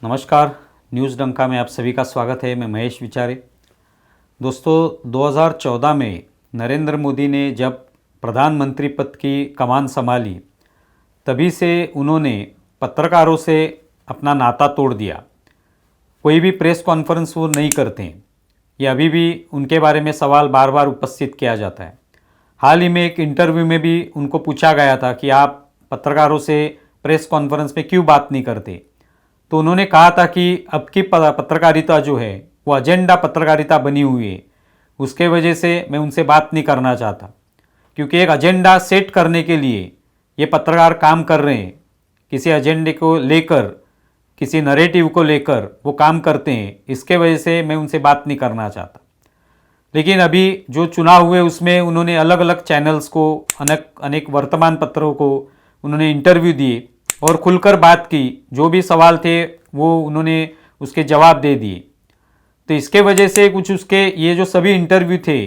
नमस्कार, न्यूज़ डंका में आप सभी का स्वागत है। मैं महेश विचारे। दोस्तों, 2014 में नरेंद्र मोदी ने जब प्रधानमंत्री पद की कमान संभाली, तभी से उन्होंने पत्रकारों से अपना नाता तोड़ दिया। कोई भी प्रेस कॉन्फ्रेंस वो नहीं करते हैं। ये अभी भी उनके बारे में सवाल बार बार उपस्थित किया जाता है। हाल ही में एक इंटरव्यू में भी उनको पूछा गया था कि आप पत्रकारों से प्रेस कॉन्फ्रेंस में क्यों बात नहीं करते, तो उन्होंने कहा था कि अब की पत्रकारिता जो है वो एजेंडा पत्रकारिता बनी हुई है, उसके वजह से मैं उनसे बात नहीं करना चाहता। क्योंकि एक एजेंडा सेट करने के लिए ये पत्रकार काम कर रहे हैं, किसी एजेंडे को लेकर, किसी नरेटिव को लेकर वो काम करते हैं, इसके वजह से मैं उनसे बात नहीं करना चाहता। लेकिन अभी जो चुनाव हुए उसमें उन्होंने अलग अलग चैनल्स को, अनेक वर्तमान पत्रों को उन्होंने इंटरव्यू दिए और खुलकर बात की। जो भी सवाल थे वो उन्होंने उसके जवाब दे दिए। तो इसके वजह से कुछ उसके ये जो सभी इंटरव्यू थे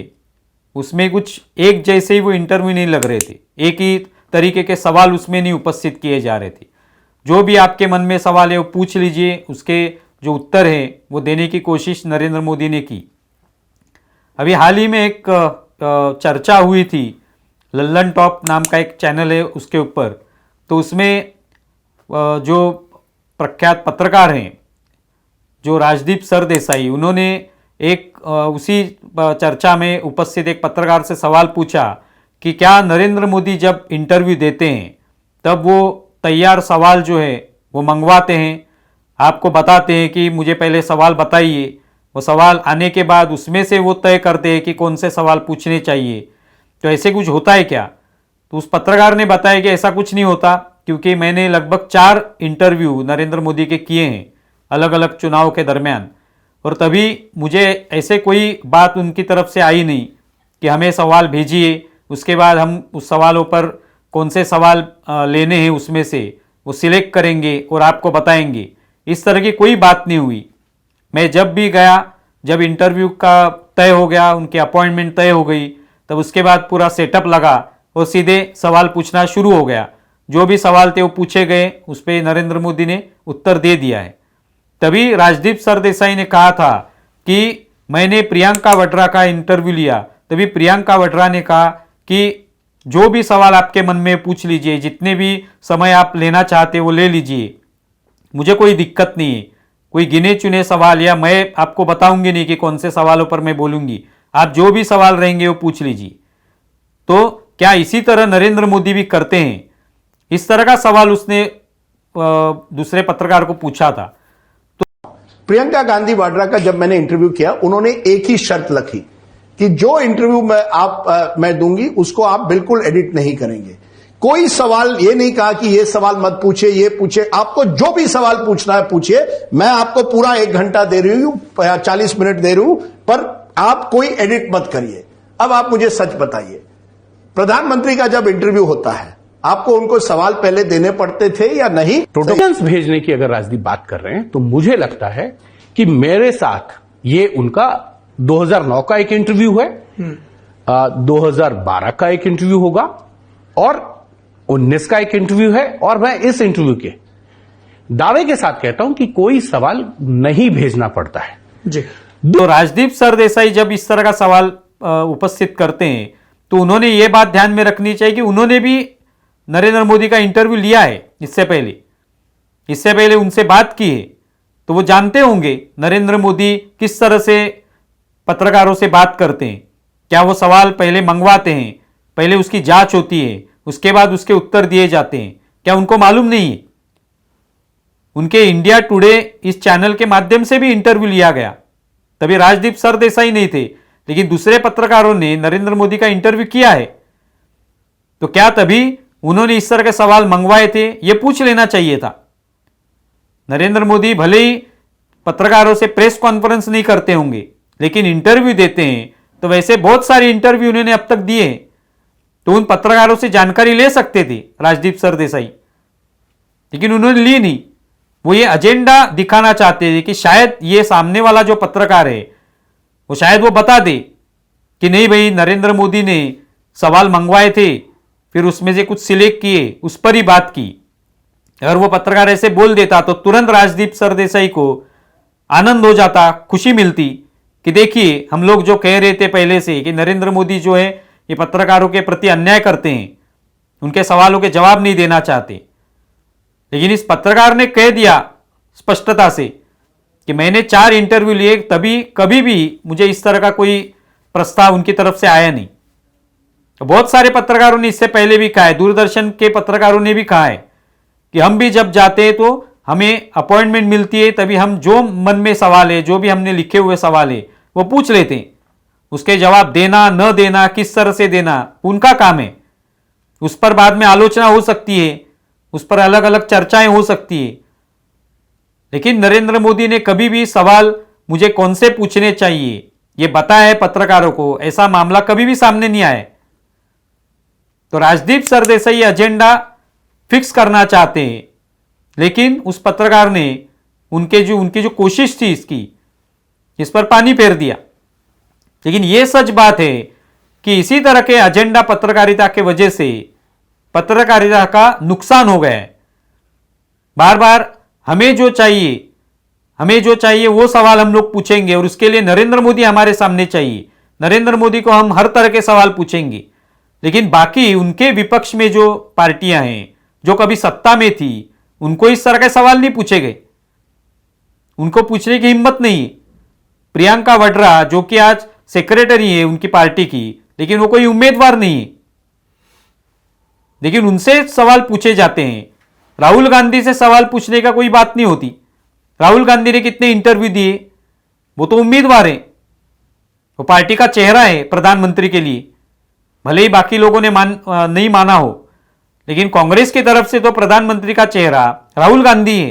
उसमें कुछ एक जैसे ही वो इंटरव्यू नहीं लग रहे थे, एक ही तरीके के सवाल उसमें नहीं उपस्थित किए जा रहे थे। जो भी आपके मन में सवाल है वो पूछ लीजिए, उसके जो उत्तर है वो देने की कोशिश नरेंद्र मोदी ने की। अभी हाल ही में एक चर्चा हुई थी, लल्लन टॉप नाम का एक चैनल है उसके ऊपर। तो उसमें जो प्रख्यात पत्रकार हैं जो राजदीप सरदेसाई, उन्होंने एक उसी चर्चा में उपस्थित एक पत्रकार से सवाल पूछा कि क्या नरेंद्र मोदी जब इंटरव्यू देते हैं तब वो तैयार सवाल जो है वो मंगवाते हैं, आपको बताते हैं कि मुझे पहले सवाल बताइए, वो सवाल आने के बाद उसमें से वो तय करते हैं कि कौन से सवाल पूछने चाहिए। तो ऐसे कुछ होता है क्या? तो उस पत्रकार ने बताया कि ऐसा कुछ नहीं होता, क्योंकि मैंने लगभग 4 इंटरव्यू नरेंद्र मोदी के किए हैं अलग अलग चुनाव के दरमियान, और तभी मुझे ऐसे कोई बात उनकी तरफ से आई नहीं कि हमें सवाल भेजिए, उसके बाद हम उस सवालों पर कौन से सवाल लेने हैं उसमें से वो सिलेक्ट करेंगे और आपको बताएंगे। इस तरह की कोई बात नहीं हुई। मैं जब भी गया, जब इंटरव्यू का तय हो गया, उनकी अपॉइंटमेंट तय हो गई, तब उसके बाद पूरा सेटअप लगा और सीधे सवाल पूछना शुरू हो गया। जो भी सवाल थे वो पूछे गए, उस पर नरेंद्र मोदी ने उत्तर दे दिया है। तभी राजदीप सरदेसाई ने कहा था कि मैंने प्रियंका वाड्रा का इंटरव्यू लिया, तभी प्रियंका वाड्रा ने कहा कि जो भी सवाल आपके मन में पूछ लीजिए, जितने भी समय आप लेना चाहते वो ले लीजिए, मुझे कोई दिक्कत नहीं है। कोई गिने चुने सवाल या मैं आपको बताऊंगी नहीं कि कौन से सवालों पर मैं बोलूंगी, आप जो भी सवाल रहेंगे वो पूछ लीजिए। तो क्या इसी तरह नरेंद्र मोदी भी करते हैं? इस तरह का सवाल उसने दूसरे पत्रकार को पूछा था। प्रियंका गांधी वाड्रा का जब मैंने इंटरव्यू किया, उन्होंने एक ही शर्त रखी कि जो इंटरव्यू मैं दूंगी उसको आप बिल्कुल एडिट नहीं करेंगे। कोई सवाल ये नहीं कहा कि ये सवाल मत पूछे, ये पूछे, आपको जो भी सवाल पूछना है पूछिए, मैं आपको पूरा 1 घंटा दे रही हूं, 40 मिनट दे रही हूं, पर आप कोई एडिट मत करिए। अब आप मुझे सच बताइए, प्रधानमंत्री का जब इंटरव्यू होता है आपको उनको सवाल पहले देने पड़ते थे या नहीं? प्रोटोकॉल्स भेजने की अगर राजदीप बात कर रहे हैं तो मुझे लगता है कि मेरे साथ ये उनका 2009 का एक इंटरव्यू है, 2012 का एक इंटरव्यू होगा और 19 का एक इंटरव्यू है, और मैं इस इंटरव्यू के दावे के साथ कहता हूं कि कोई सवाल नहीं भेजना पड़ता है जी। तो राजदीप सरदेसाई जब इस तरह का सवाल उपस्थित करते हैं तो उन्होंने ये बात ध्यान में रखनी चाहिए कि उन्होंने भी नरेंद्र मोदी का इंटरव्यू लिया है इससे पहले उनसे बात की है, तो वो जानते होंगे नरेंद्र मोदी किस तरह से पत्रकारों से बात करते हैं। क्या वो सवाल पहले मंगवाते हैं, पहले उसकी जांच होती है, उसके बाद उसके उत्तर दिए जाते हैं? क्या उनको मालूम नहीं है? उनके इंडिया टुडे इस चैनल के माध्यम से भी इंटरव्यू लिया गया, तभी राजदीप सरदेसाई नहीं थे, लेकिन दूसरे पत्रकारों ने नरेंद्र मोदी का इंटरव्यू किया है। तो क्या तभी उन्होंने इस तरह के सवाल मंगवाए थे? यह पूछ लेना चाहिए था। नरेंद्र मोदी भले ही पत्रकारों से प्रेस कॉन्फ्रेंस नहीं करते होंगे, लेकिन इंटरव्यू देते हैं, तो वैसे बहुत सारे इंटरव्यू उन्होंने अब तक दिए हैं, तो उन पत्रकारों से जानकारी ले सकते थे राजदीप सरदेसाई, लेकिन उन्होंने ली नहीं। वो ये एजेंडा दिखाना चाहते थे कि शायद ये सामने वाला जो पत्रकार है वो शायद वो बता दे कि नहीं भाई, नरेंद्र मोदी ने सवाल मंगवाए थे, फिर उसमें से कुछ सिलेक्ट किए, उस पर ही बात की। अगर वो पत्रकार ऐसे बोल देता तो तुरंत राजदीप सरदेसाई को आनंद हो जाता, खुशी मिलती कि देखिए हम लोग जो कह रहे थे पहले से कि नरेंद्र मोदी जो है ये पत्रकारों के प्रति अन्याय करते हैं, उनके सवालों के जवाब नहीं देना चाहते। लेकिन इस पत्रकार ने कह दिया स्पष्टता से कि मैंने 4 इंटरव्यू लिए, तभी कभी भी मुझे इस तरह का कोई प्रस्ताव उनकी तरफ से आया नहीं। बहुत सारे पत्रकारों ने इससे पहले भी कहा है, दूरदर्शन के पत्रकारों ने भी कहा है कि हम भी जब जाते हैं तो हमें अपॉइंटमेंट मिलती है, तभी हम जो मन में सवाल है, जो भी हमने लिखे हुए सवाल है वो पूछ लेते हैं। उसके जवाब देना न देना, किस तरह से देना, उनका काम है। उस पर बाद में आलोचना हो सकती है, उस पर अलग अलग चर्चाएं हो सकती है, लेकिन नरेंद्र मोदी ने कभी भी सवाल मुझे कौन से पूछने चाहिए ये बताया है पत्रकारों को, ऐसा मामला कभी भी सामने नहीं आया। तो राजदीप सरदेसाई एजेंडा फिक्स करना चाहते हैं, लेकिन उस पत्रकार ने उनकी जो कोशिश थी इस पर पानी फेर दिया। लेकिन यह सच बात है कि इसी तरह के एजेंडा पत्रकारिता के वजह से पत्रकारिता का नुकसान हो गया है। बार बार हमें जो चाहिए वो सवाल हम लोग पूछेंगे और उसके लिए नरेंद्र मोदी हमारे सामने चाहिए। नरेंद्र मोदी को हम हर तरह के सवाल पूछेंगे, लेकिन बाकी उनके विपक्ष में जो पार्टियां हैं, जो कभी सत्ता में थी, उनको इस तरह के सवाल नहीं पूछे गए, उनको पूछने की हिम्मत नहीं। प्रियंका वाड्रा जो कि आज सेक्रेटरी है उनकी पार्टी की, लेकिन वो कोई उम्मीदवार नहीं है, लेकिन उनसे सवाल पूछे जाते हैं। राहुल गांधी से सवाल पूछने का कोई बात नहीं होती। राहुल गांधी ने कितने इंटरव्यू दिए, वो तो उम्मीदवार है, वो पार्टी का चेहरा है प्रधानमंत्री के लिए, भले ही बाकी लोगों ने नहीं माना हो, लेकिन कांग्रेस की तरफ से तो प्रधानमंत्री का चेहरा राहुल गांधी है।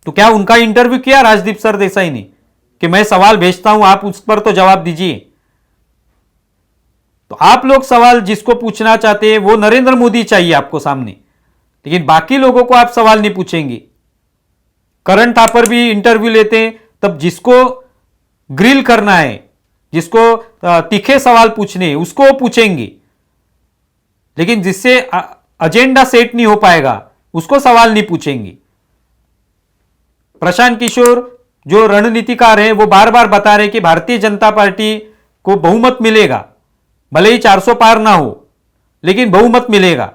तो क्या उनका इंटरव्यू किया राजदीप सरदेसाई ने कि मैं सवाल भेजता हूं, आप उस पर तो जवाब दीजिए? तो आप लोग सवाल जिसको पूछना चाहते हैं वो नरेंद्र मोदी चाहिए आपको सामने, लेकिन बाकी लोगों को आप सवाल नहीं पूछेंगे। करंट अफेयर भी इंटरव्यू लेते हैं, तब जिसको ग्रिल करना है, जिसको तीखे सवाल पूछने हैं, उसको पूछेंगे, लेकिन जिससे एजेंडा सेट नहीं हो पाएगा उसको सवाल नहीं पूछेंगे। प्रशांत किशोर जो रणनीतिकार हैं वो बार बार बता रहे कि भारतीय जनता पार्टी को बहुमत मिलेगा, भले ही 400 पार ना हो, लेकिन बहुमत मिलेगा।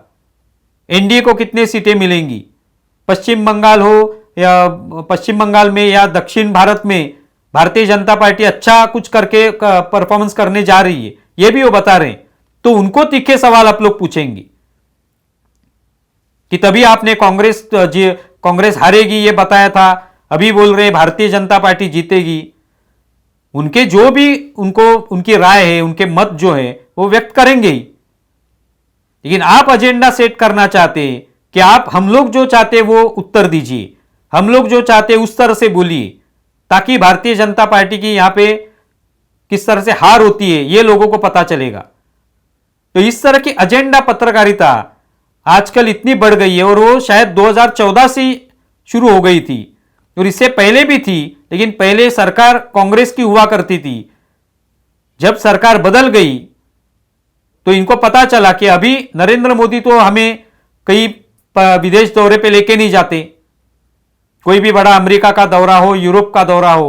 एनडीए को कितने सीटें मिलेंगी, पश्चिम बंगाल में या दक्षिण भारत में भारतीय जनता पार्टी अच्छा कुछ करके परफॉर्मेंस करने जा रही है, ये भी वो बता रहे हैं। तो उनको तीखे सवाल आप लोग पूछेंगे कि तभी आपने कांग्रेस हारेगी ये बताया था, अभी बोल रहे भारतीय जनता पार्टी जीतेगी। उनके जो भी उनकी राय है, उनके मत जो है वो व्यक्त करेंगे ही, लेकिन आप एजेंडा सेट करना चाहते हैं कि आप हम लोग जो चाहते हैं वो उत्तर दीजिए, हम लोग जो चाहते हैं उस तरह से बोलिए, ताकि भारतीय जनता पार्टी की यहां पे किस तरह से हार होती है ये लोगों को पता चलेगा। तो इस तरह की एजेंडा पत्रकारिता आजकल इतनी बढ़ गई है, और वो शायद 2014 से शुरू हो गई थी और इससे पहले भी थी, लेकिन पहले सरकार कांग्रेस की हुआ करती थी। जब सरकार बदल गई तो इनको पता चला कि अभी नरेंद्र मोदी तो हमें कई विदेश दौरे पे लेके नहीं जाते, कोई भी बड़ा अमेरिका का दौरा हो, यूरोप का दौरा हो,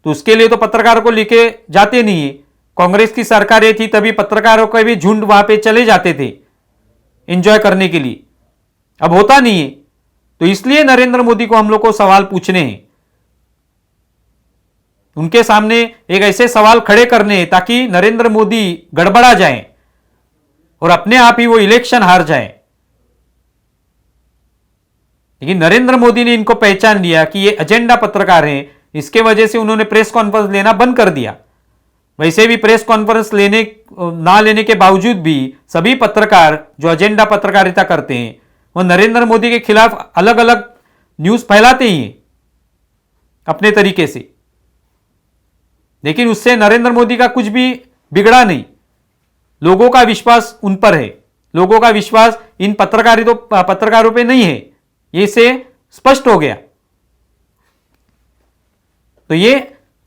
तो उसके लिए तो पत्रकारों को लेके जाते नहीं है। कांग्रेस की सरकारें थी तभी पत्रकारों के भी झुंड वहां पे चले जाते थे एंजॉय करने के लिए, अब होता नहीं है। तो इसलिए नरेंद्र मोदी को हम लोग को सवाल पूछने हैं, उनके सामने एक ऐसे सवाल खड़े करने हैं ताकि नरेंद्र मोदी गड़बड़ा जाए और अपने आप ही वो इलेक्शन हार जाए। लेकिन नरेंद्र मोदी ने इनको पहचान लिया कि ये एजेंडा पत्रकार हैं, इसके वजह से उन्होंने प्रेस कॉन्फ्रेंस लेना बंद कर दिया। वैसे भी प्रेस कॉन्फ्रेंस ना लेने के बावजूद भी सभी पत्रकार जो एजेंडा पत्रकारिता करते हैं वो नरेंद्र मोदी के खिलाफ अलग अलग न्यूज फैलाते ही हैं अपने तरीके से, लेकिन उससे नरेंद्र मोदी का कुछ भी बिगड़ा नहीं। लोगों का विश्वास उन पर है, लोगों का विश्वास इन पत्रकारों पे नहीं है, ये से स्पष्ट हो गया। तो ये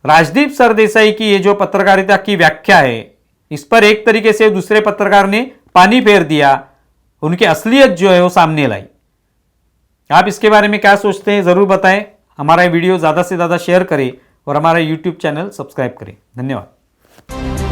राजदीप सरदेसाई की ये जो पत्रकारिता की व्याख्या है, इस पर एक तरीके से दूसरे पत्रकार ने पानी फेर दिया, उनकी असलियत जो है वो सामने लाई। आप इसके बारे में क्या सोचते हैं ज़रूर बताएं। हमारा वीडियो ज़्यादा से ज़्यादा शेयर करें और हमारा यूट्यूब चैनल सब्सक्राइब करें। धन्यवाद।